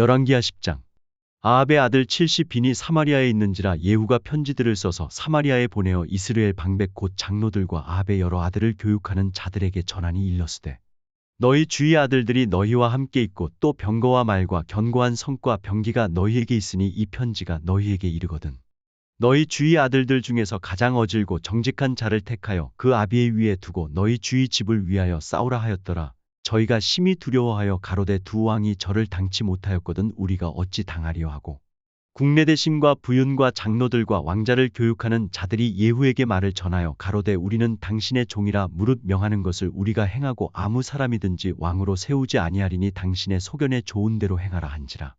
열왕기하 10장. 아합의 아들 칠시 빈이 사마리아에 있는지라 예후가 편지들을 써서 사마리아에 보내어 이스라엘 방백 곧 장로들과 아합의 여러 아들을 교육하는 자들에게 전하니 일러스되 너희 주의 아들들이 너희와 함께 있고 또 병거와 말과 견고한 성과 병기가 너희에게 있으니 이 편지가 너희에게 이르거든 너희 주의 아들들 중에서 가장 어질고 정직한 자를 택하여 그 아비의 위에 두고 너희 주의 집을 위하여 싸우라 하였더라. 저희가 심히 두려워하여 가로되 두 왕이 저를 당치 못하였거든 우리가 어찌 당하리요 하고 국내 대신과 부윤과 장로들과 왕자를 교육하는 자들이 예후에게 말을 전하여 가로되 우리는 당신의 종이라 무릇 명하는 것을 우리가 행하고 아무 사람이든지 왕으로 세우지 아니하리니 당신의 소견에 좋은 대로 행하라 한지라.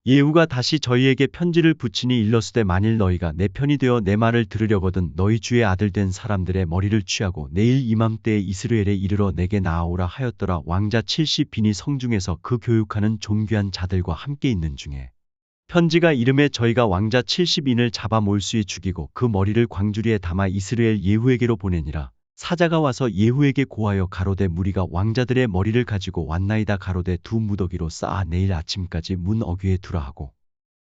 예후가 다시 저희에게 편지를 붙이니 일러스되 만일 너희가 내 편이 되어 내 말을 들으려거든 너희 주의 아들 된 사람들의 머리를 취하고 내일 이맘때에 이스라엘에 이르러 내게 나아오라 하였더라. 왕자 칠시 빈이 성중에서 그 교육하는 존귀한 자들과 함께 있는 중에 편지가 이름에 저희가 왕자 칠시 빈을 잡아 몰수히 죽이고 그 머리를 광주리에 담아 이스라엘 예후에게로 보내니라. 사자가 와서 예후에게 고하여 가로되 무리가 왕자들의 머리를 가지고 왔나이다 가로되 두 무더기로 쌓아 내일 아침까지 문 어귀에 두라 하고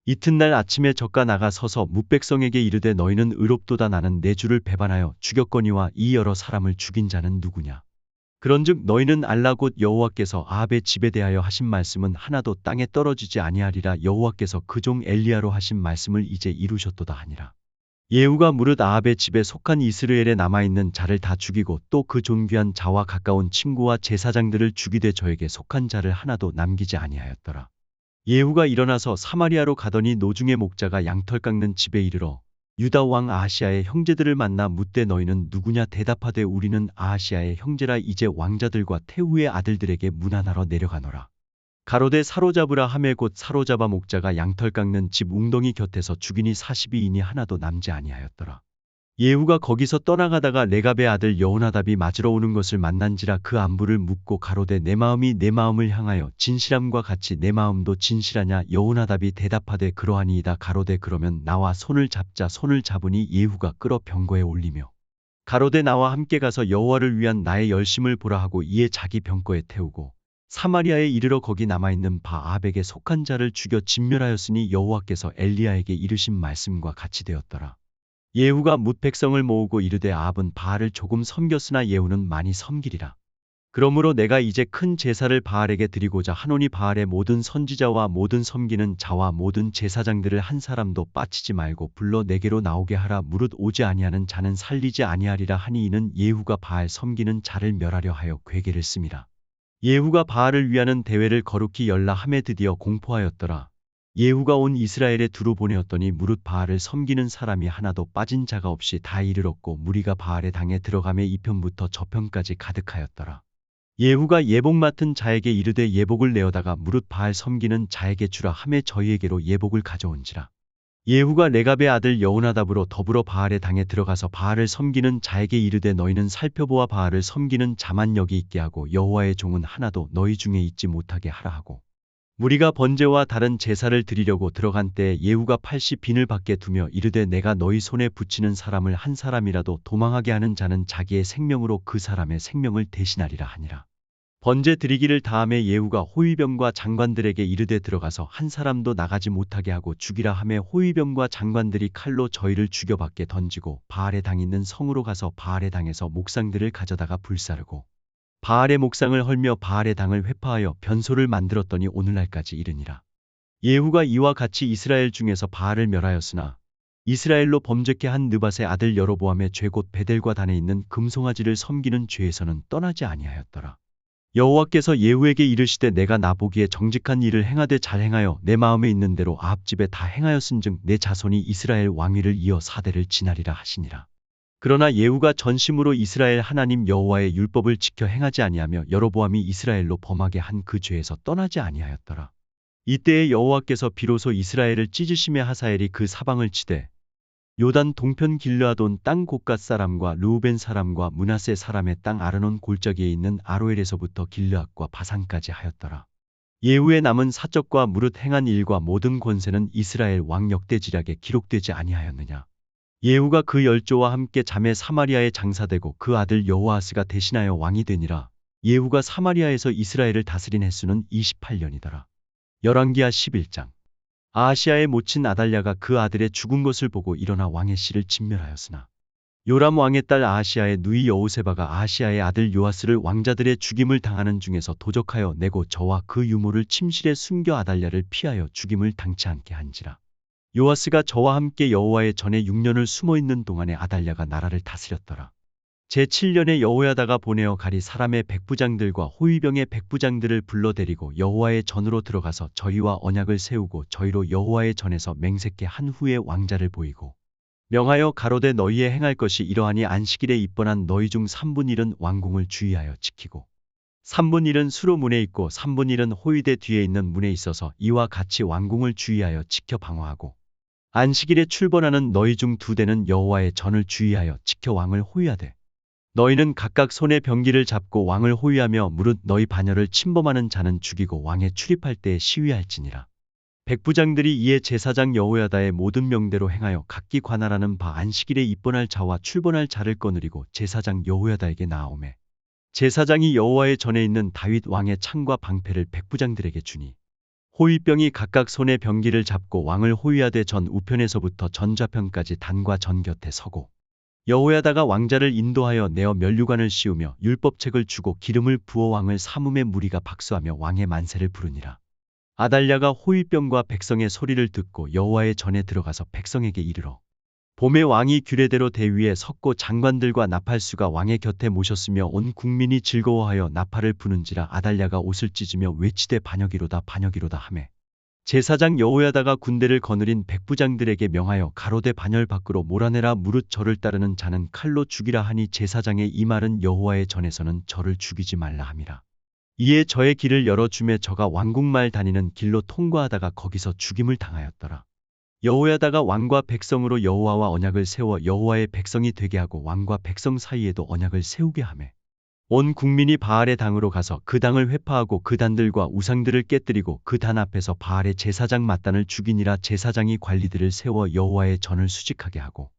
이튿날 아침에 저가 나가 서서 뭇백성에게 이르되 너희는 의롭도다 나는 내 주를 배반하여 죽였거니와 이 여러 사람을 죽인 자는 누구냐 그런즉 너희는 알라 곧 여호와께서 아합의 집에 대하여 하신 말씀은 하나도 땅에 떨어지지 아니하리라 여호와께서 그 종 엘리야로 하신 말씀을 이제 이루셨도다 하니라. 예후가 무릇 아합의 집에 속한 이스라엘에 남아있는 자를 다 죽이고 또 그 존귀한 자와 가까운 친구와 제사장들을 죽이되 저에게 속한 자를 하나도 남기지 아니하였더라. 예후가 일어나서 사마리아로 가더니 노중의 목자가 양털 깎는 집에 이르러 유다 왕 아하시아의 형제들을 만나 묻되 너희는 누구냐 대답하되 우리는 아하시아의 형제라 이제 왕자들과 태후의 아들들에게 문안하러 내려가노라. 가로되 사로잡으라 하매 곧 사로잡아 목자가 양털 깎는 집 웅덩이 곁에서 죽이니 40이인이 하나도 남지 아니하였더라. 예후가 거기서 떠나가다가 레갑의 아들 여호나답이 맞으러 오는 것을 만난지라 그 안부를 묻고 가로되 내 마음이 내 마음을 향하여 진실함과 같이 내 마음도 진실하냐 여호나답이 대답하되 그러하니이다 가로되 그러면 나와 손을 잡자 손을 잡으니 예후가 끌어 병거에 올리며 가로되 나와 함께 가서 여호와를 위한 나의 열심을 보라 하고 이에 자기 병거에 태우고 사마리아에 이르러 거기 남아있는 바 아합에게 속한 자를 죽여 진멸하였으니 여호와께서 엘리야에게 이르신 말씀과 같이 되었더라. 예후가 뭇 백성을 모으고 이르되 아합은 바알을 조금 섬겼으나 예후는 많이 섬기리라. 그러므로 내가 이제 큰 제사를 바알에게 드리고자 하노니 바알의 모든 선지자와 모든 섬기는 자와 모든 제사장들을 한 사람도 빠치지 말고 불러 내게로 나오게 하라. 무릇 오지 아니하는 자는 살리지 아니하리라 하니 이는 예후가 바알 섬기는 자를 멸하려 하여 괴계를 씀이라. 예후가 바알을 위하는 대회를 거룩히 열라 하매 드디어 공포하였더라. 예후가 온 이스라엘에 두루 보내었더니 무릇 바알을 섬기는 사람이 하나도 빠진 자가 없이 다 이르렀고 무리가 바알의 당에 들어가매 이편부터 저편까지 가득하였더라. 예후가 예복 맡은 자에게 이르되 예복을 내어다가 무릇 바알 섬기는 자에게 주라 하매 저희에게로 예복을 가져온지라. 예후가 레갑의 아들 여호나답으로 더불어 바알의 당에 들어가서 바알을 섬기는 자에게 이르되 너희는 살펴보아 바알을 섬기는 자만 여기 있게 하고 여호와의 종은 하나도 너희 중에 있지 못하게 하라 하고 무리가 번제와 다른 제사를 드리려고 들어간 때에 예후가 80빈을 밖에 두며 이르되 내가 너희 손에 붙이는 사람을 한 사람이라도 도망하게 하는 자는 자기의 생명으로 그 사람의 생명을 대신하리라 하니라. 번제 드리기를 다함에 예후가 호위병과 장관들에게 이르되 들어가서 한 사람도 나가지 못하게 하고 죽이라 하매 호위병과 장관들이 칼로 저희를 죽여 밖에 던지고 바알의 당 있는 성으로 가서 바알의 당에서 목상들을 가져다가 불사르고 바알의 목상을 헐며 바알의 당을 회파하여 변소를 만들었더니 오늘날까지 이르니라. 예후가 이와 같이 이스라엘 중에서 바알을 멸하였으나 이스라엘로 범죄케 한 느밧의 아들 여로보암의 죄 곧 베델과 단에 있는 금송아지를 섬기는 죄에서는 떠나지 아니하였더라. 여호와께서 예후에게 이르시되 내가 나보기에 정직한 일을 행하되 잘 행하여 내 마음에 있는 대로 아합 집에 다 행하였은즉 내 자손이 이스라엘 왕위를 이어 4대를 지나리라 하시니라. 그러나 예후가 전심으로 이스라엘 하나님 여호와의 율법을 지켜 행하지 아니하며 여로보암이 이스라엘로 범하게 한 그 죄에서 떠나지 아니하였더라. 이때에 여호와께서 비로소 이스라엘을 찢으심에 하사엘이 그 사방을 치되 요단 동편 길르아돈 땅 곡갓 사람과 르우벤 사람과 므낫세 사람의 땅 아르논 골짜기에 있는 아로엘에서부터 길르앗과 바산까지 하였더라. 예후의 남은 사적과 무릇 행한 일과 모든 권세는 이스라엘 왕 역대지략에 기록되지 아니하였느냐. 예후가 그 열조와 함께 잠에 사마리아에 장사되고 그 아들 여호아스가 대신하여 왕이 되니라. 예후가 사마리아에서 이스라엘을 다스린 횟수는 28년이더라. 열왕기하 11장. 아하시아의 모친 아달랴가 그 아들의 죽은 것을 보고 일어나 왕의 씨를 진멸하였으나 요람 왕의 딸 아하시아의 누이 여호세바가 아하시아의 아들 요아스를 왕자들의 죽임을 당하는 중에서 도적하여 내고 저와 그 유모를 침실에 숨겨 아달랴를 피하여 죽임을 당치 않게 한지라. 요아스가 저와 함께 여호와의 전에 6년을 숨어 있는 동안에 아달랴가 나라를 다스렸더라. 제7년에 여호야다가 보내어 가리 사람의 백부장들과 호위병의 백부장들을 불러 데리고 여호와의 전으로 들어가서 저희와 언약을 세우고 저희로 여호와의 전에서 맹세케 한 후에 왕자를 보이고 명하여 가로되 너희의 행할 것이 이러하니 안식일에 입번한 너희 중 3분의 1은 왕궁을 주의하여 지키고 3분의 1은 수로 문에 있고 3분의 1은 호위대 뒤에 있는 문에 있어서 이와 같이 왕궁을 주의하여 지켜 방어하고 안식일에 출번하는 너희 중 2대는 여호와의 전을 주의하여 지켜 왕을 호위하되 너희는 각각 손에 병기를 잡고 왕을 호위하며 무릇 너희 반열을 침범하는 자는 죽이고 왕에 출입할 때에 시위할지니라. 백부장들이 이에 제사장 여호야다의 모든 명대로 행하여 각기 관할하는 바 안식일에 입번할 자와 출번할 자를 거느리고 제사장 여호야다에게 나아오매 제사장이 여호와의 전에 있는 다윗 왕의 창과 방패를 백부장들에게 주니 호위병이 각각 손에 병기를 잡고 왕을 호위하되 전 우편에서부터 전 좌편까지 단과 전 곁에 서고 여호야다가 왕자를 인도하여 내어 면류관을 씌우며 율법책을 주고 기름을 부어 왕을 삼음에 무리가 박수하며 왕의 만세를 부르니라. 아달랴가 호위병과 백성의 소리를 듣고 여호와의 전에 들어가서 백성에게 이르러 봄에 왕이 규례대로 대위에 섰고 장관들과 나팔수가 왕의 곁에 모셨으며 온 국민이 즐거워하여 나팔을 부는지라. 아달랴가 옷을 찢으며 외치되 반역이로다 반역이로다 하매 제사장 여호야다가 군대를 거느린 백부장들에게 명하여 가로되 반열 밖으로 몰아내라. 무릇 저를 따르는 자는 칼로 죽이라 하니 제사장의 이 말은 여호와의 전에서는 저를 죽이지 말라 함이라. 이에 저의 길을 열어주매 저가 왕궁말 다니는 길로 통과하다가 거기서 죽임을 당하였더라. 여호야다가 왕과 백성으로 여호와와 언약을 세워 여호와의 백성이 되게 하고 왕과 백성 사이에도 언약을 세우게 하매 온 국민이 바알의 당으로 가서 그 당을 회파하고 그 단들과 우상들을 깨뜨리고 그 단 앞에서 바알의 제사장 mat단을 죽이니라. 제사장이 관리들을 세워 여호와의 전을 수직하게 하고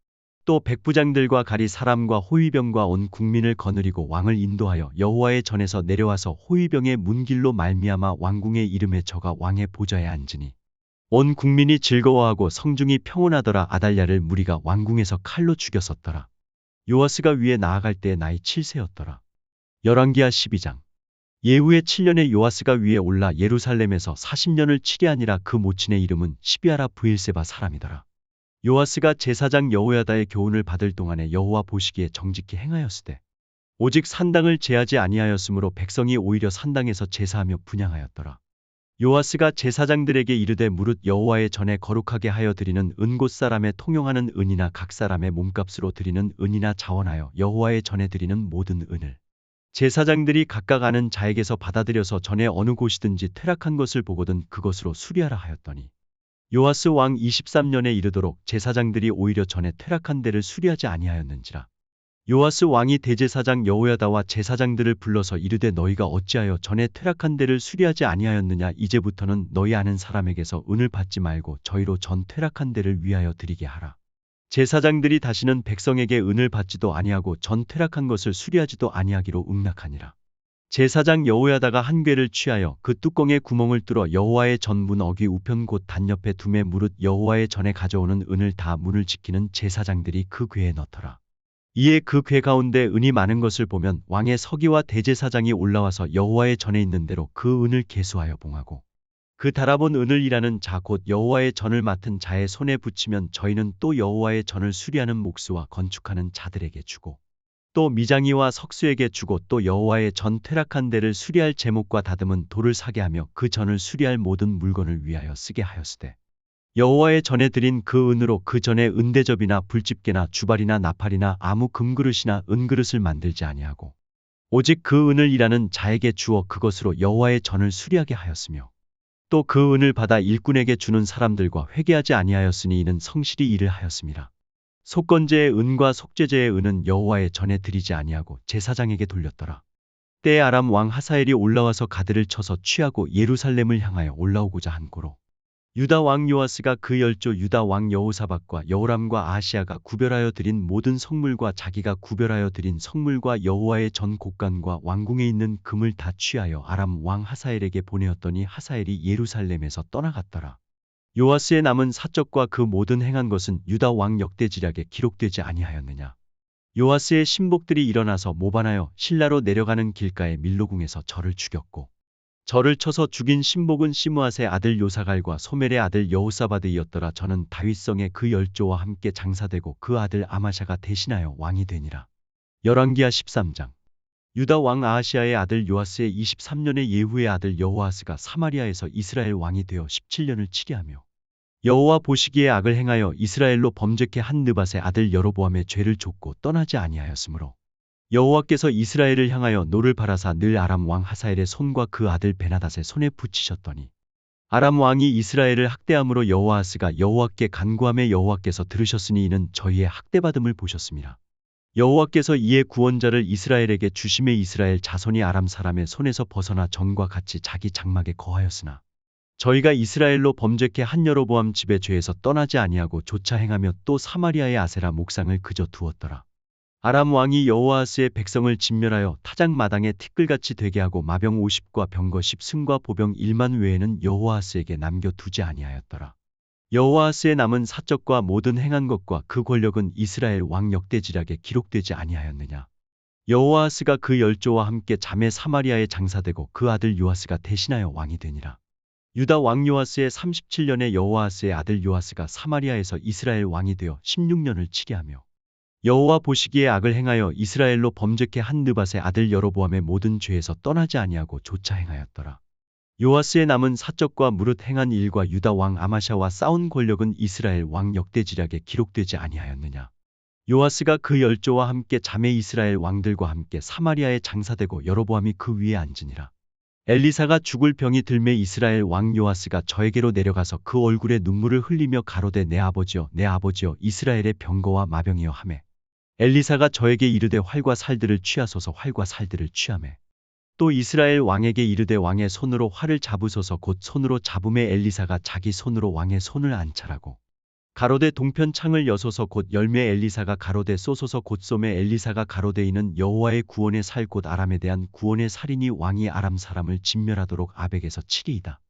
또 백부장들과 가리 사람과 호위병과 온 국민을 거느리고 왕을 인도하여 여호와의 전에서 내려와서 호위병의 문길로 말미암아 왕궁의 이름에 저가 왕의 보좌에 앉으니 온 국민이 즐거워하고 성중이 평온하더라. 아달랴를 무리가 왕궁에서 칼로 죽였었더라. 요아스가 위에 나아갈 때에 나이 7세였더라. 열왕기하 12장. 예후의 7년에 요아스가 위에 올라 예루살렘에서 40년을 치리하니라. 그 모친의 이름은 시비아라 브일세바 사람이더라. 요아스가 제사장 여호야다의 교훈을 받을 동안에 여호와 보시기에 정직히 행하였으되 오직 산당을 제하지 아니하였으므로 백성이 오히려 산당에서 제사하며 분향하였더라. 요아스가 제사장들에게 이르되 무릇 여호와의 전에 거룩하게 하여 드리는 은 곧 사람의 통용하는 은이나 각 사람의 몸값으로 드리는 은이나 자원하여 여호와의 전에 드리는 모든 은을 제사장들이 각각 아는 자에게서 받아들여서 전에 어느 곳이든지 퇴락한 것을 보거든 그것으로 수리하라 하였더니 요아스 왕 23년에 이르도록 제사장들이 오히려 전에 퇴락한 데를 수리하지 아니하였는지라. 요아스 왕이 대제사장 여호야다와 제사장들을 불러서 이르되 너희가 어찌하여 전에 퇴락한 데를 수리하지 아니하였느냐. 이제부터는 너희 아는 사람에게서 은을 받지 말고 저희로 전 퇴락한 데를 위하여 드리게 하라. 제사장들이 다시는 백성에게 은을 받지도 아니하고 전 퇴락한 것을 수리하지도 아니하기로 응낙하니라. 제사장 여호야다가 한 궤를 취하여 그 뚜껑에 구멍을 뚫어 여호와의 전 문 어귀 우편 곧 단 옆에 두매 무릇 여호와의 전에 가져오는 은을 다 문을 지키는 제사장들이 그 궤에 넣더라. 이에 그 궤 가운데 은이 많은 것을 보면 왕의 서기와 대제사장이 올라와서 여호와의 전에 있는 대로 그 은을 계수하여 봉하고 그 달아본 은을 일하는 자 곧 여호와의 전을 맡은 자의 손에 붙이면 저희는 또 여호와의 전을 수리하는 목수와 건축하는 자들에게 주고 또 미장이와 석수에게 주고 또 여호와의 전 퇴락한 데를 수리할 제목과 다듬은 돌을 사게 하며 그 전을 수리할 모든 물건을 위하여 쓰게 하였으되 여호와의 전에 드린 그 은으로 그 전에 은대접이나 불집게나 주발이나 나팔이나 아무 금그릇이나 은그릇을 만들지 아니하고 오직 그 은을 일하는 자에게 주어 그것으로 여호와의 전을 수리하게 하였으며 또 그 은을 받아 일꾼에게 주는 사람들과 회개하지 아니하였으니 이는 성실히 일을 하였음이라. 속건제의 은과 속죄제의 은은 여호와의 전에 드리지 아니하고 제사장에게 돌렸더라. 때에 아람 왕 하사엘이 올라와서 가드를 쳐서 취하고 예루살렘을 향하여 올라오고자 한 고로 유다 왕 요아스가 그 열조 유다 왕 여호사밧과 여호람과 아하시야가 구별하여 드린 모든 성물과 자기가 구별하여 드린 성물과 여호와의 전 곡간과 왕궁에 있는 금을 다 취하여 아람 왕 하사엘에게 보내었더니 하사엘이 예루살렘에서 떠나갔더라. 요아스의 남은 사적과 그 모든 행한 것은 유다 왕 역대지략에 기록되지 아니하였느냐. 요아스의 신복들이 일어나서 모반하여 실라로 내려가는 길가의 밀로궁에서 저를 죽였고 저를 쳐서 죽인 신복은 시므앗의 아들 요사갈과 소멜의 아들 여호사밧이었더라. 저는 다윗성의 그 열조와 함께 장사되고 그 아들 아마샤가 대신하여 왕이 되니라. 열왕기하 13장. 유다 왕 아하시야의 아들 요아스의 23년에 예후의 아들 여호아스가 사마리아에서 이스라엘 왕이 되어 17년을 치리하며 여호와 보시기에 악을 행하여 이스라엘로 범죄케 한 느밧의 아들 여로보암의 죄를 좇고 떠나지 아니하였으므로 여호와께서 이스라엘을 향하여 노를 바라사 늘 아람 왕 하사엘의 손과 그 아들 베나닷의 손에 붙이셨더니 아람 왕이 이스라엘을 학대함으로 여호아스가 여호와께 간구하며 여호와께서 들으셨으니 이는 저희의 학대받음을 보셨습니다. 여호와께서 이에 구원자를 이스라엘에게 주심에 이스라엘 자손이 아람 사람의 손에서 벗어나 전과 같이 자기 장막에 거하였으나 저희가 이스라엘로 범죄케 한 여로보암 집의 죄에서 떠나지 아니하고 조차 행하며 또 사마리아의 아세라 목상을 그저 두었더라. 아람 왕이 여호아스의 백성을 진멸하여 타작 마당에 티끌같이 되게 하고 마병 50과 병거 10승과 보병 1만 외에는 여호아스에게 남겨두지 아니하였더라. 여호아스의 남은 사적과 모든 행한 것과 그 권력은 이스라엘 왕 역대지략에 기록되지 아니하였느냐. 여호아스가 그 열조와 함께 잠에 사마리아에 장사되고 그 아들 요아스가 대신하여 왕이 되니라. 유다 왕 요아스의 37년에 여호아스의 아들 요아스가 사마리아에서 이스라엘 왕이 되어 16년을 치리하며 여호와 보시기에 악을 행하여 이스라엘로 범죄케 한 느밧의 아들 여로보암의 모든 죄에서 떠나지 아니하고 조차 행하였더라. 요아스의 남은 사적과 무릇 행한 일과 유다 왕 아마샤와 싸운 권력은 이스라엘 왕 역대지략에 기록되지 아니하였느냐. 요아스가 그 열조와 함께 잠에 이스라엘 왕들과 함께 사마리아에 장사되고 여로보암이 그 위에 앉으니라. 엘리사가 죽을 병이 들매 이스라엘 왕 요아스가 저에게로 내려가서 그 얼굴에 눈물을 흘리며 가로되 내 아버지여 내 아버지여 이스라엘의 병거와 마병이여 하매 엘리사가 저에게 이르되 활과 살들을 취하소서 활과 살들을 취하매 또 이스라엘 왕에게 이르되 왕의 손으로 활을 잡으소서 곧 손으로 잡음에 엘리사가 자기 손으로 왕의 손을 안찰하고 가로되 동편 창을 여소서 곧 열매 엘리사가 가로되 쏘소서 곧 쏘매 엘리사가 가로되 이는 여호와의 구원의 살 곧 아람에 대한 구원의 살이니 왕이 아람 사람을 진멸하도록 아벡에서 치리이다.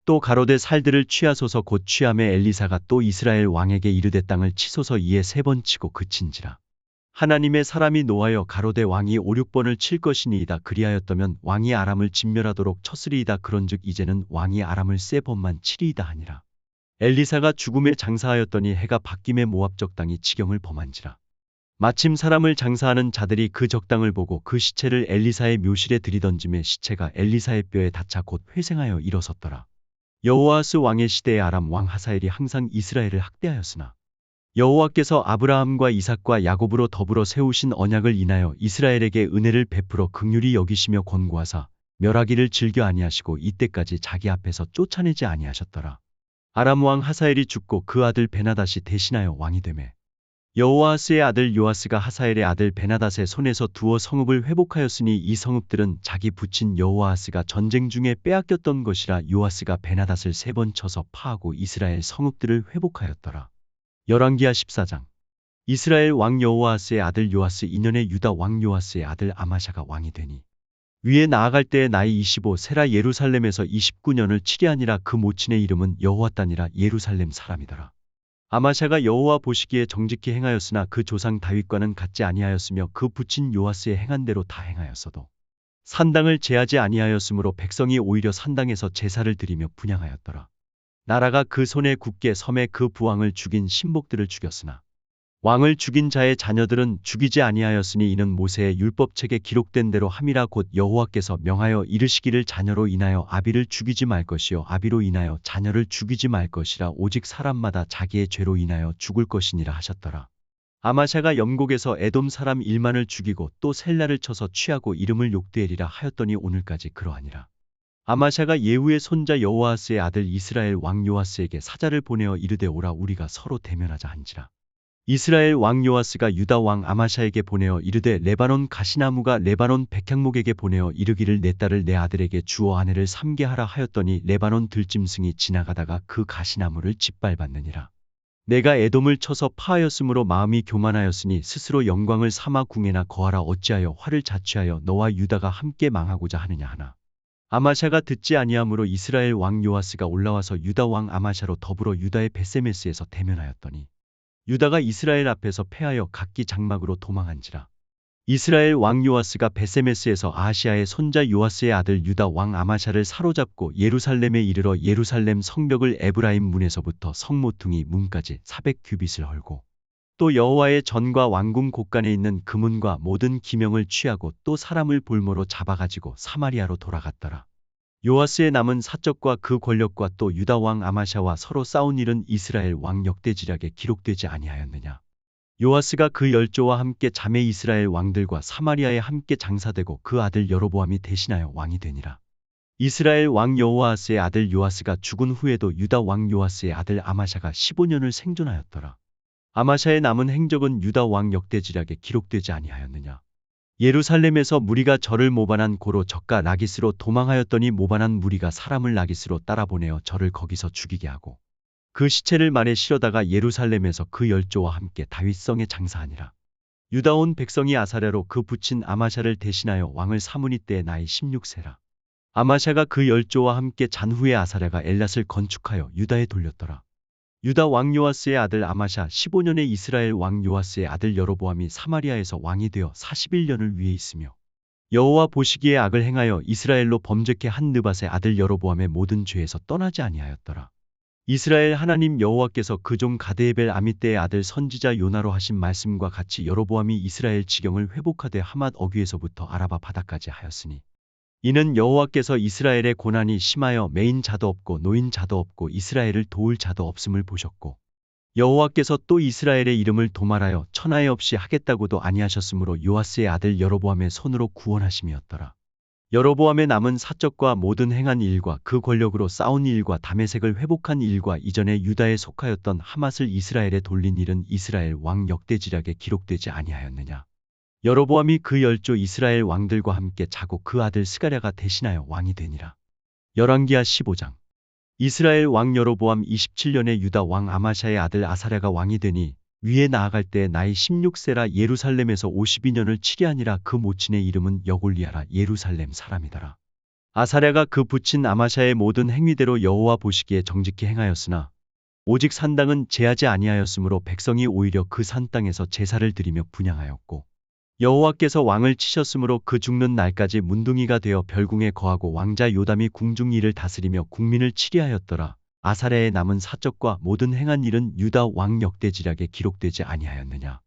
또 가로되 살들을 취하소서 곧 취하매 엘리사가 또 이스라엘 왕에게 이르되 땅을 치소서 이에 3번 치고 그친지라. 하나님의 사람이 노하여 가로되 왕이 5, 6번을 칠 것이니이다. 그리하였더면 왕이 아람을 진멸하도록 쳤으리이다. 그런즉 이제는 왕이 아람을 3번만 치리이다 하니라. 엘리사가 죽음에 장사하였더니 해가 바뀜에 모압적 땅이 지경을 범한지라. 마침 사람을 장사하는 자들이 그 적당을 보고 그 시체를 엘리사의 묘실에 들이던짐에 시체가 엘리사의 뼈에 닿자 곧 회생하여 일어섰더라. 여호아스 왕의 시대에 아람 왕 하사엘이 항상 이스라엘을 학대하였으나 여호와께서 아브라함과 이삭과 야곱으로 더불어 세우신 언약을 인하여 이스라엘에게 은혜를 베풀어 긍휼히 여기시며 권고하사 멸하기를 즐겨 아니하시고 이때까지 자기 앞에서 쫓아내지 아니하셨더라. 아람 왕 하사엘이 죽고 그 아들 베나닷이 대신하여 왕이 되매 여호아스의 아들 요아스가 하사엘의 아들 베나닷의 손에서 두어 성읍을 회복하였으니 이 성읍들은 자기 부친 여호아스가 전쟁 중에 빼앗겼던 것이라. 요아스가 베나닷을 3번 쳐서 파하고 이스라엘 성읍들을 회복하였더라. 열왕기하 14장. 이스라엘 왕 여호아스의 아들 요아스 2년에 유다 왕 요아스의 아들 아마샤가 왕이 되니 위에 나아갈 때에 나이 25세라. 예루살렘에서 29년을 치리하니라. 그 모친의 이름은 여호와단이라 예루살렘 사람이더라. 아마샤가 여호와 보시기에 정직히 행하였으나 그 조상 다윗과는 같지 아니하였으며 그 부친 요아스의 행한 대로 다 행하였어도 산당을 제하지 아니하였으므로 백성이 오히려 산당에서 제사를 드리며 분향하였더라. 나라가 그 손에 굳게 섬에 그 부왕을 죽인 신복들을 죽였으나 왕을 죽인 자의 자녀들은 죽이지 아니하였으니 이는 모세의 율법책에 기록된 대로 함이라. 곧 여호와께서 명하여 이르시기를 자녀로 인하여 아비를 죽이지 말 것이요 아비로 인하여 자녀를 죽이지 말 것이라. 오직 사람마다 자기의 죄로 인하여 죽을 것이니라 하셨더라. 아마샤가 염곡에서 에돔 사람 1만을 죽이고 또 셀라를 쳐서 취하고 이름을 욕드엘이라 하였더니 오늘까지 그러하니라. 아마샤가 예후의 손자 여호아스의 아들 이스라엘 왕 요아스에게 사자를 보내어 이르되 오라 우리가 서로 대면하자 한지라. 이스라엘 왕 요아스가 유다 왕 아마샤에게 보내어 이르되 레바논 가시나무가 레바논 백향목에게 보내어 이르기를 내 딸을 내 아들에게 주어 아내를 삼게 하라 하였더니 레바논 들짐승이 지나가다가 그 가시나무를 짓밟았느니라. 내가 에돔을 쳐서 파하였으므로 마음이 교만하였으니 스스로 영광을 삼아 궁에나 거하라 어찌하여 화를 자취하여 너와 유다가 함께 망하고자 하느냐 하나. 아마샤가 듣지 아니하므로 이스라엘 왕 요아스가 올라와서 유다 왕 아마샤로 더불어 유다의 베세메스에서 대면하였더니 유다가 이스라엘 앞에서 패하여 각기 장막으로 도망한지라. 이스라엘 왕 요아스가 베세메스에서 아하시아의 손자 요아스의 아들 유다 왕 아마샤를 사로잡고 예루살렘에 이르러 예루살렘 성벽을 에브라임 문에서부터 성모퉁이 문까지 400규빗을 헐고 또 여호와의 전과 왕궁 곳간에 있는 금은과 모든 기명을 취하고 또 사람을 볼모로 잡아가지고 사마리아로 돌아갔더라. 요아스의 남은 사적과 그 권력과 또 유다 왕 아마샤와 서로 싸운 일은 이스라엘 왕 역대지략에 기록되지 아니하였느냐. 요아스가 그 열조와 함께 자매 이스라엘 왕들과 사마리아에 함께 장사되고 그 아들 여로보암이 대신하여 왕이 되니라. 이스라엘 왕 여호아스의 아들 요아스가 죽은 후에도 유다 왕 요아스의 아들 아마샤가 15년을 생존하였더라. 아마샤의 남은 행적은 유다 왕 역대지략에 기록되지 아니하였느냐. 예루살렘에서 무리가 저를 모반한 고로 저가 라기스로 도망하였더니 모반한 무리가 사람을 라기스로 따라보내어 저를 거기서 죽이게 하고 그 시체를 말에 실어다가 예루살렘에서 그 열조와 함께 다윗성에 장사하니라. 유다 온 백성이 아사랴로 그 붙인 아마샤를 대신하여 왕을 삼으니 때에 나이 16세라. 아마샤가 그 열조와 함께 잔 후에 아사랴가 엘랏을 건축하여 유다에 돌렸더라. 유다 왕 요아스의 아들 아마샤 15년에 이스라엘 왕 요아스의 아들 여로보암이 사마리아에서 왕이 되어 41년을 위에 있으며 여호와 보시기에 악을 행하여 이스라엘로 범죄케 한 느밧의 아들 여로보암의 모든 죄에서 떠나지 아니하였더라. 이스라엘 하나님 여호와께서 그 종 가드에벨 아미떼의 아들 선지자 요나로 하신 말씀과 같이 여로보암이 이스라엘 지경을 회복하되 하맛 어귀에서부터 아라바 바다까지 하였으니 이는 여호와께서 이스라엘의 고난이 심하여 매인 자도 없고 노인 자도 없고 이스라엘을 도울 자도 없음을 보셨고 여호와께서 또 이스라엘의 이름을 도말하여 천하에 없이 하겠다고도 아니하셨으므로 요아스의 아들 여로보암의 손으로 구원하심이었더라. 여로보암의 남은 사적과 모든 행한 일과 그 권력으로 싸운 일과 다메섹을 회복한 일과 이전에 유다에 속하였던 하맛을 이스라엘에 돌린 일은 이스라엘 왕 역대지략에 기록되지 아니하였느냐. 여로보암이 그 열조 이스라엘 왕들과 함께 자고 그 아들 스가랴가 대신하여 왕이 되니라. 열왕기하 15장. 이스라엘 왕 여로보암 27년에 유다 왕 아마샤의 아들 아사랴가 왕이 되니 위에 나아갈 때 나이 16세라 예루살렘에서 52년을 치리하니라. 그 모친의 이름은 여골리아라 예루살렘 사람이더라. 아사랴가 그 붙인 아마샤의 모든 행위대로 여호와 보시기에 정직히 행하였으나 오직 산 땅은 제하지 아니하였으므로 백성이 오히려 그 산 땅에서 제사를 드리며 분향하였고 여호와께서 왕을 치셨으므로 그 죽는 날까지 문둥이가 되어 별궁에 거하고 왕자 요담이 궁중 일을 다스리며 국민을 치리하였더라. 아사랴의 남은 사적과 모든 행한 일은 유다 왕 역대지략에 기록되지 아니하였느냐.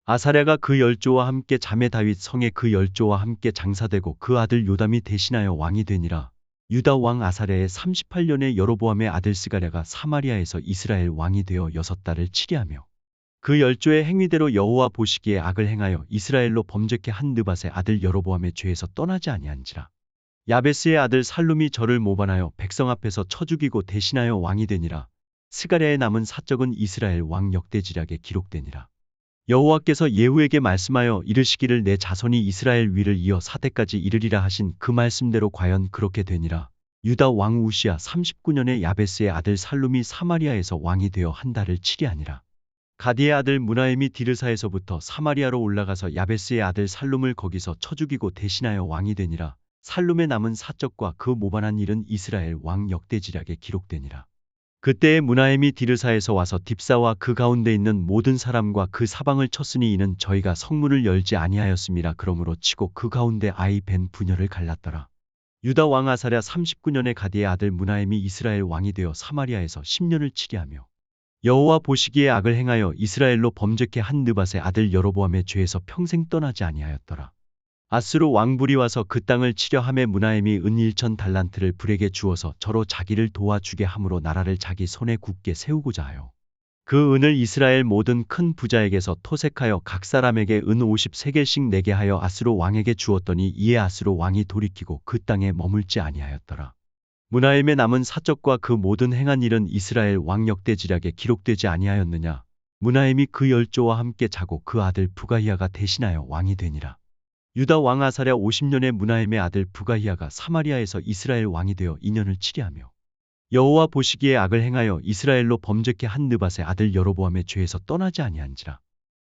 아사랴가 그 열조와 함께 자매 다윗 성에 그 열조와 함께 장사되고 그 아들 요담이 대신하여 왕이 되니라. 유다 왕 아사랴의 38년에 여로보암의 아들 스가랴가 사마리아에서 이스라엘 왕이 되어 6달을 치리하며 그 열조의 행위대로 여호와 보시기에 악을 행하여 이스라엘로 범죄케 한 느밧의 아들 여로보암의 죄에서 떠나지 아니한지라. 야베스의 아들 살룸이 저를 모반하여 백성 앞에서 쳐 죽이고 대신하여 왕이 되니라. 스가랴의 남은 사적은 이스라엘 왕 역대지략에 기록되니라. 여호와께서 예후에게 말씀하여 이르시기를 내 자손이 이스라엘 위를 이어 사대까지 이르리라 하신 그 말씀대로 과연 그렇게 되니라. 유다 왕 우시야 39년에 야베스의 아들 살룸이 사마리아에서 왕이 되어 한 달을 치리하니라. 가디의 아들 무나엠이 디르사에서부터 사마리아로 올라가서 야베스의 아들 살룸을 거기서 쳐 죽이고 대신하여 왕이 되니라. 살룸의 남은 사적과 그 모반한 일은 이스라엘 왕 역대지략에 기록되니라. 그때에 무나엠이 디르사에서 와서 딥사와 그 가운데 있는 모든 사람과 그 사방을 쳤으니 이는 저희가 성문을 열지 아니하였음이라. 그러므로 치고 그 가운데 아이 벤 분열을 갈랐더라. 유다 왕 아사랴 39년에 가디의 아들 무나엠이 이스라엘 왕이 되어 사마리아에서 10년을 치리하며 여호와 보시기에 악을 행하여 이스라엘로 범죄케 한 느밧의 아들 여로보암의 죄에서 평생 떠나지 아니하였더라. 아수르 왕불이 와서 그 땅을 치려 함에 무나엠이 은 1,000달란트를 불에게 주어서 저로 자기를 도와주게 함으로 나라를 자기 손에 굳게 세우고자 하여 그 은을 이스라엘 모든 큰 부자에게서 토색하여 각 사람에게 은 50세겔씩 내게 하여 아수르 왕에게 주었더니 이에 아수르 왕이 돌이키고 그 땅에 머물지 아니하였더라. 무나엠의 남은 사적과 그 모든 행한 일은 이스라엘 왕 역대지략에 기록되지 아니하였느냐. 므나헴이 그 열조와 함께 자고 그 아들 부가히야가 대신하여 왕이 되니라. 유다 왕 아사랴 50년에 므나헴의 아들 부가히야가 사마리아에서 이스라엘 왕이 되어 2년을 치리하며 여호와 보시기에 악을 행하여 이스라엘로 범죄케 한 느밧의 아들 여로보암의 죄에서 떠나지 아니한지라.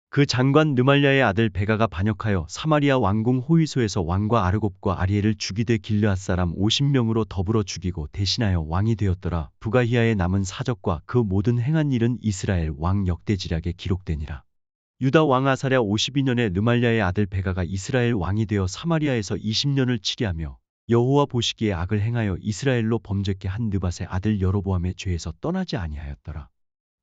그 장관 르말랴의 아들 베가가 반역하여 사마리아 왕궁 호위소에서 왕과 아르곱과 아리엘을 죽이되 길르앗 사람 50명으로 더불어 죽이고 대신하여 왕이 되었더라. 부가히야의 남은 사적과 그 모든 행한 일은 이스라엘 왕 역대지략에 기록되니라. 유다 왕 아사랴 52년에 르말랴의 아들 베가가 이스라엘 왕이 되어 사마리아에서 20년을 치리하며 여호와 보시기에 악을 행하여 이스라엘로 범죄케 한 느밧의 아들 여로보암의 죄에서 떠나지 아니하였더라.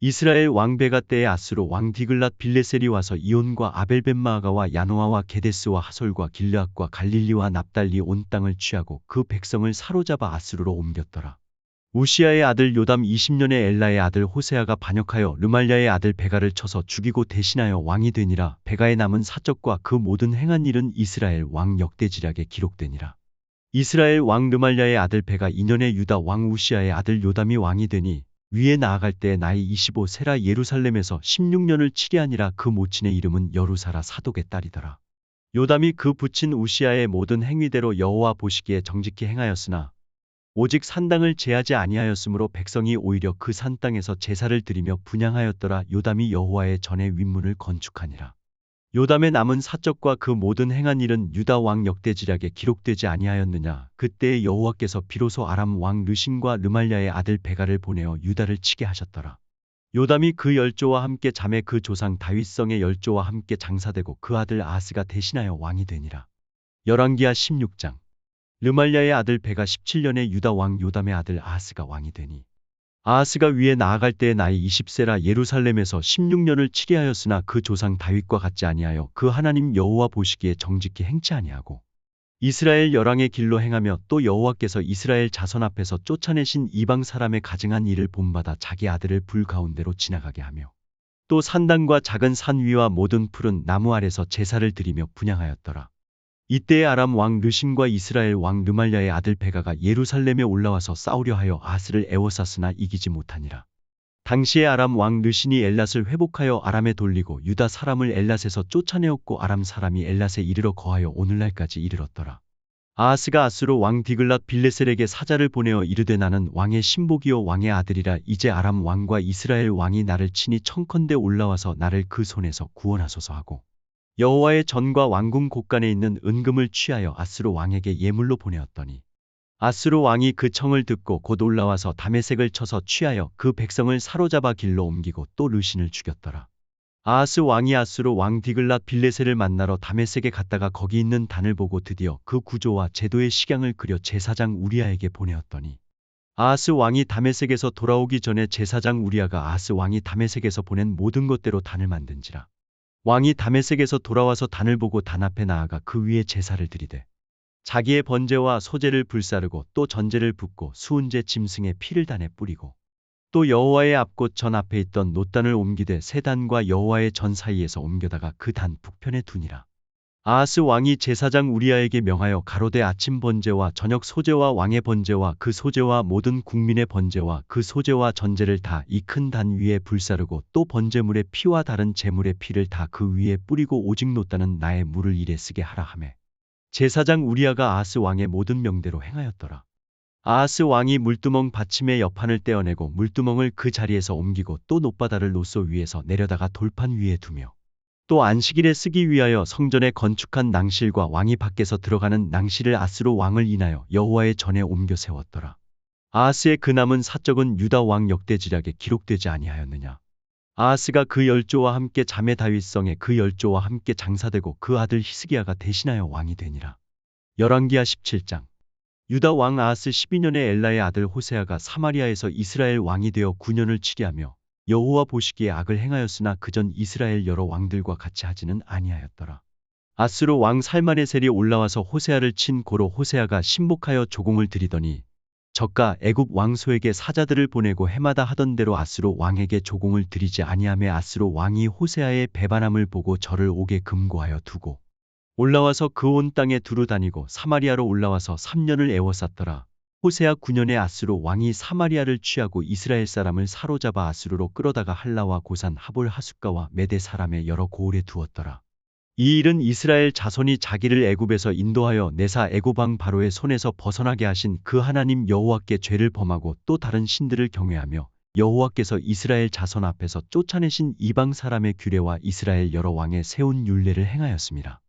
이스라엘 왕 베가 때에 아수르 왕 디글랏 빌레셀이 와서 이온과 아벨벳마아가와 야노아와 게데스와 하솔과 길르앗과 갈릴리와 납달리 온 땅을 취하고 그 백성을 사로잡아 아수르로 옮겼더라. 우시아의 아들 요담 20년에 엘라의 아들 호세아가 반역하여 르말랴의 아들 베가를 쳐서 죽이고 대신하여 왕이 되니라. 베가의 남은 사적과 그 모든 행한 일은 이스라엘 왕 역대지략에 기록되니라. 이스라엘 왕 르말랴의 아들 베가 2년에 유다 왕 우시아의 아들 요담이 왕이 되니 위에 나아갈 때에 나이 25세라 예루살렘에서 16년을 치리하니라. 그 모친의 이름은 여루사라 사독의 딸이더라. 요담이 그 부친 우시아의 모든 행위대로 여호와 보시기에 정직히 행하였으나 오직 산당을 제하지 아니하였으므로 백성이 오히려 그 산 땅에서 제사를 드리며 분향하였더라. 요담이 여호와의 전에 윗문을 건축하니라. 요담의 남은 사적과 그 모든 행한 일은 유다 왕 역대지략에 기록되지 아니하였느냐. 그때에 여호와께서 비로소 아람 왕 르신과 르말랴의 아들 베가를 보내어 유다를 치게 하셨더라. 요담이 그 열조와 함께 잠에 그 조상 다윗성의 열조와 함께 장사되고 그 아들 아하스가 대신하여 왕이 되니라. 열왕기하 16장. 르말랴의 아들 베가 17년에 유다 왕 요담의 아들 아하스가 왕이 되니 아하스가 위에 나아갈 때에 나이 20세라 예루살렘에서 16년을 치리하였으나 그 조상 다윗과 같지 아니하여 그 하나님 여호와 보시기에 정직히 행치 아니하고 이스라엘 열왕의 길로 행하며 또 여호와께서 이스라엘 자손 앞에서 쫓아내신 이방 사람의 가증한 일을 본받아 자기 아들을 불 가운데로 지나가게 하며 또 산당과 작은 산 위와 모든 푸른 나무 아래서 제사를 드리며 분향하였더라. 이때에 아람 왕 르신과 이스라엘 왕 르말랴의 아들 베가가 예루살렘에 올라와서 싸우려 하여 아하스를 에워쌌으나 이기지 못하니라. 당시에 아람 왕 르신이 엘랏을 회복하여 아람에 돌리고 유다 사람을 엘랏에서 쫓아내었고 아람 사람이 엘랏에 이르러 거하여 오늘날까지 이르렀더라. 아하스가 아수르 왕 디글랏 빌레셀에게 사자를 보내어 이르되 나는 왕의 신복이요 왕의 아들이라. 이제 아람 왕과 이스라엘 왕이 나를 치니 청컨대 올라와서 나를 그 손에서 구원하소서 하고 여호와의 전과 왕궁 곳간에 있는 은금을 취하여 아수르 왕에게 예물로 보내었더니 아수르 왕이 그 청을 듣고 곧 올라와서 다메섹을 쳐서 취하여 그 백성을 사로잡아 길로 옮기고 또 르신을 죽였더라. 아하스 왕이 아수르 왕 디글랏 빌레셀을 만나러 다메섹에 갔다가 거기 있는 단을 보고 드디어 그 구조와 제도의 식양을 그려 제사장 우리아에게 보내었더니 아하스 왕이 다메섹에서 돌아오기 전에 제사장 우리아가 아하스 왕이 다메섹에서 보낸 모든 것대로 단을 만든지라. 왕이 다메섹에서 돌아와서 단을 보고 단 앞에 나아가 그 위에 제사를 드리되 자기의 번제와 소제를 불사르고 또 전제를 붓고 수은제 짐승의 피를 단에 뿌리고 또 여호와의 앞곳 전 앞에 있던 놋단을 옮기되 새 단과 여호와의 전 사이에서 옮겨다가 그 단 북편에 두니라. 아하스 왕이 제사장 우리아에게 명하여 가로되 아침 번제와 저녁 소제와 왕의 번제와 그 소제와 모든 국민의 번제와 그 소제와 전제를 다 이 큰 단 위에 불사르고 또 번제물의 피와 다른 제물의 피를 다 그 위에 뿌리고 오직 놋단은 나의 물을 일에 쓰게 하라 하매 제사장 우리아가 아하스 왕의 모든 명대로 행하였더라. 아하스 왕이 물두멍 받침의 여판을 떼어내고 물두멍을 그 자리에서 옮기고 또 놋바다를 놋소 위에서 내려다가 돌판 위에 두며 또 안식일에 쓰기 위하여 성전에 건축한 낭실과 왕이 밖에서 들어가는 낭실을 아수르 왕을 인하여 여호와의 전에 옮겨 세웠더라. 아하스의 그 남은 사적은 유다 왕 역대지략에 기록되지 아니하였느냐. 아하스가 그 열조와 함께 잠에 다윗성에 그 열조와 함께 장사되고 그 아들 히스기야가 대신하여 왕이 되니라. 열왕기하 17장. 유다 왕 아하스 12년에 엘라의 아들 호세아가 사마리아에서 이스라엘 왕이 되어 9년을 치리하며 여호와 보시기에 악을 행하였으나 그전 이스라엘 여러 왕들과 같이 하지는 아니하였더라. 아수르 왕 살마네셀이 올라와서 호세아를 친 고로 호세아가 신복하여 조공을 드리더니 저가 애굽 왕소에게 사자들을 보내고 해마다 하던 대로 아수르 왕에게 조공을 드리지 아니하매 아수르 왕이 호세아의 배반함을 보고 저를 옥에 금고하여 두고 올라와서 그 온 땅에 두루 다니고 사마리아로 올라와서 3년을 애워쌌더라. 호세아 9년에 아수르 왕이 사마리아를 취하고 이스라엘 사람을 사로잡아 아수르로 끌어다가 할라와 고산 하볼 하숫가와 메대 사람의 여러 고을에 두었더라. 이 일은 이스라엘 자손이 자기를 애굽에서 인도하여 내사 애굽 왕 바로의 손에서 벗어나게 하신 그 하나님 여호와께 죄를 범하고 또 다른 신들을 경외하며 여호와께서 이스라엘 자손 앞에서 쫓아내신 이방 사람의 규례와 이스라엘 여러 왕의 세운 율례를 행하였습니다.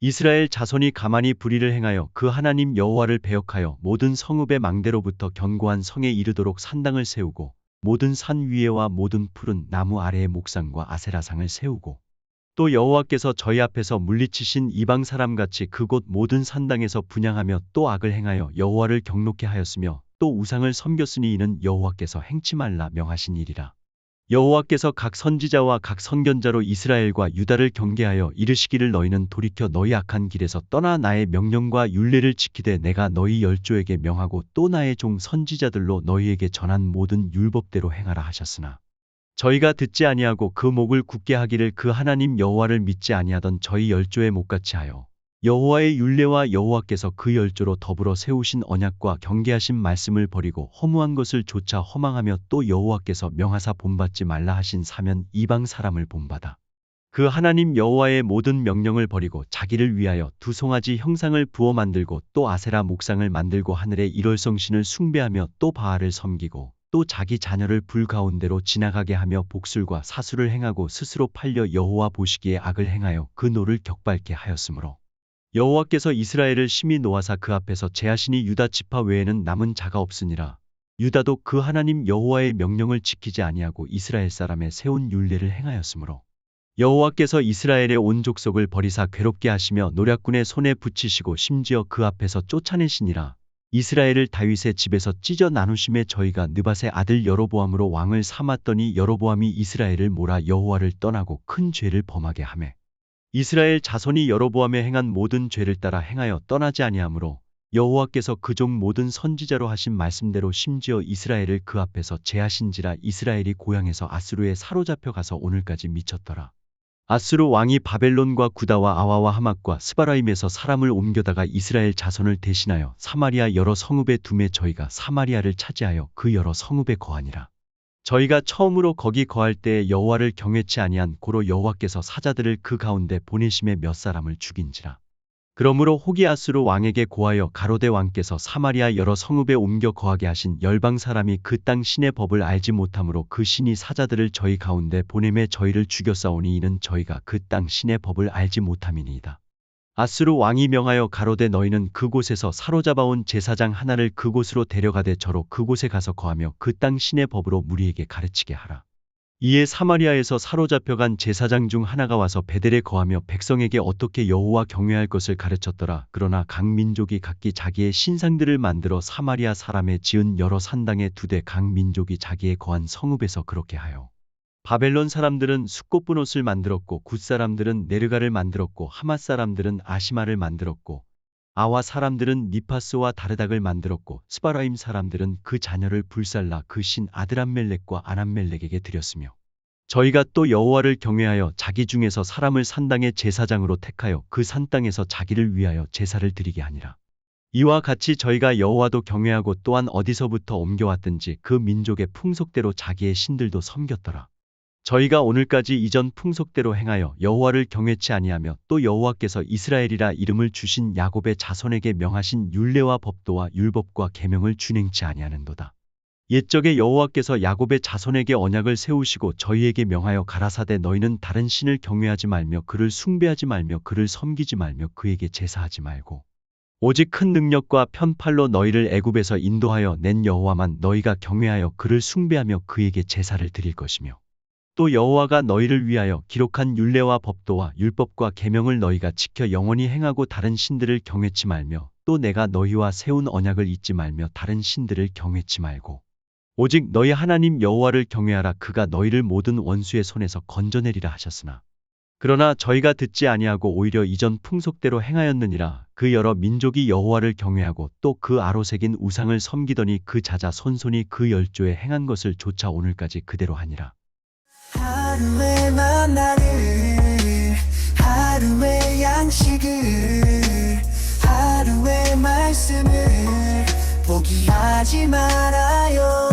이스라엘 자손이 가만히 불의를 행하여 그 하나님 여호와를 배역하여 모든 성읍의 망대로부터 견고한 성에 이르도록 산당을 세우고 모든 산 위에와 모든 푸른 나무 아래에 목상과 아세라상을 세우고 또 여호와께서 저희 앞에서 물리치신 이방 사람같이 그곳 모든 산당에서 분향하며 또 악을 행하여 여호와를 경노케 하였으며 또 우상을 섬겼으니 이는 여호와께서 행치 말라 명하신 일이라. 여호와께서 각 선지자와 각 선견자로 이스라엘과 유다를 경계하여 이르시기를 너희는 돌이켜 너희 악한 길에서 떠나 나의 명령과 율례를 지키되 내가 너희 열조에게 명하고 또 나의 종 선지자들로 너희에게 전한 모든 율법대로 행하라 하셨으나 저희가 듣지 아니하고 그 목을 굳게 하기를 그 하나님 여호와를 믿지 아니하던 저희 열조의 목같이 하여 여호와의 율례와 여호와께서 그 열조로 더불어 세우신 언약과 경계하신 말씀을 버리고 허무한 것을 조차 허망하며 또 여호와께서 명하사 본받지 말라 하신 사면 이방 사람을 본받아 그 하나님 여호와의 모든 명령을 버리고 자기를 위하여 두 송아지 형상을 부어 만들고 또 아세라 목상을 만들고 하늘의 일월성신을 숭배하며 또 바알을 섬기고 또 자기 자녀를 불 가운데로 지나가게 하며 복술과 사술을 행하고 스스로 팔려 여호와 보시기에 악을 행하여 그 노를 격발케 하였으므로 여호와께서 이스라엘을 심히 노하사 그 앞에서 제하시니 유다 지파 외에는 남은 자가 없으니라. 유다도 그 하나님 여호와의 명령을 지키지 아니하고 이스라엘 사람의 세운 율례를 행하였으므로 여호와께서 이스라엘의 온 족속을 버리사 괴롭게 하시며 노략군의 손에 붙이시고 심지어 그 앞에서 쫓아내시니라. 이스라엘을 다윗의 집에서 찢어 나누심에 저희가 느밧의 아들 여로보암으로 왕을 삼았더니 여로보암이 이스라엘을 몰아 여호와를 떠나고 큰 죄를 범하게 하매 이스라엘 자손이 여로보암에 행한 모든 죄를 따라 행하여 떠나지 아니하므로 여호와께서 그 종 모든 선지자로 하신 말씀대로 심지어 이스라엘을 그 앞에서 제하신지라. 이스라엘이 고향에서 아수르에 사로잡혀 가서 오늘까지 미쳤더라. 아수르 왕이 바벨론과 구다와 아와와 하맛과 스바라임에서 사람을 옮겨다가 이스라엘 자손을 대신하여 사마리아 여러 성읍에 두매 저희가 사마리아를 차지하여 그 여러 성읍에 거하니라. 저희가 처음으로 거기 거할 때에 여호와를 경외치 아니한 고로 여호와께서 사자들을 그 가운데 보내심에 몇 사람을 죽인지라. 그러므로 혹이 아수르 왕에게 고하여 가로대 왕께서 사마리아 여러 성읍에 옮겨 거하게 하신 열방 사람이 그 땅 신의 법을 알지 못함으로 그 신이 사자들을 저희 가운데 보내매 저희를 죽였사오니 이는 저희가 그 땅 신의 법을 알지 못함이니이다. 아수르 왕이 명하여 가로되 너희는 그곳에서 사로잡아온 제사장 하나를 그곳으로 데려가되 저로 그곳에 가서 거하며 그 땅 신의 법으로 무리에게 가르치게 하라. 이에 사마리아에서 사로잡혀간 제사장 중 하나가 와서 베델에 거하며 백성에게 어떻게 여호와 경외할 것을 가르쳤더라. 그러나 각 민족이 각기 자기의 신상들을 만들어 사마리아 사람의 지은 여러 산당에 두되 각 민족이 자기의 거한 성읍에서 그렇게 하여 바벨론 사람들은 숫꽃분옷을 만들었고 굿 사람들은 네르가를 만들었고 하맛 사람들은 아시마를 만들었고 아와 사람들은 니파스와 다르닥을 만들었고 스바라임 사람들은 그 자녀를 불살라 그 신 아드람멜렉과 아람멜렉에게 드렸으며 저희가 또 여호와를 경외하여 자기 중에서 사람을 산당의 제사장으로 택하여 그 산 땅에서 자기를 위하여 제사를 드리게 하니라. 이와 같이 저희가 여호와도 경외하고 또한 어디서부터 옮겨왔든지 그 민족의 풍속대로 자기의 신들도 섬겼더라. 저희가 오늘까지 이전 풍속대로 행하여 여호와를 경외치 아니하며 또 여호와께서 이스라엘이라 이름을 주신 야곱의 자손에게 명하신 율례와 법도와 율법과 계명을 준행치 아니하는도다. 옛적에 여호와께서 야곱의 자손에게 언약을 세우시고 저희에게 명하여 가라사대 너희는 다른 신을 경외하지 말며 그를 숭배하지 말며 그를 섬기지 말며 그에게 제사하지 말고 오직 큰 능력과 편팔로 너희를 애굽에서 인도하여 낸 여호와만 너희가 경외하여 그를 숭배하며 그에게 제사를 드릴 것이며 또 여호와가 너희를 위하여 기록한 율례와 법도와 율법과 계명을 너희가 지켜 영원히 행하고 다른 신들을 경외치 말며 또 내가 너희와 세운 언약을 잊지 말며 다른 신들을 경외치 말고 오직 너희 하나님 여호와를 경외하라. 그가 너희를 모든 원수의 손에서 건져내리라 하셨으나 그러나 저희가 듣지 아니하고 오히려 이전 풍속대로 행하였느니라. 그 여러 민족이 여호와를 경외하고 또 그 아로새긴 우상을 섬기더니 그 자자 손손이 그 열조에 행한 것을 조차 오늘까지 그대로 하니라. 하루의 만나를 하루의 양식을 하루의 말씀을 보기 포기하지 말아요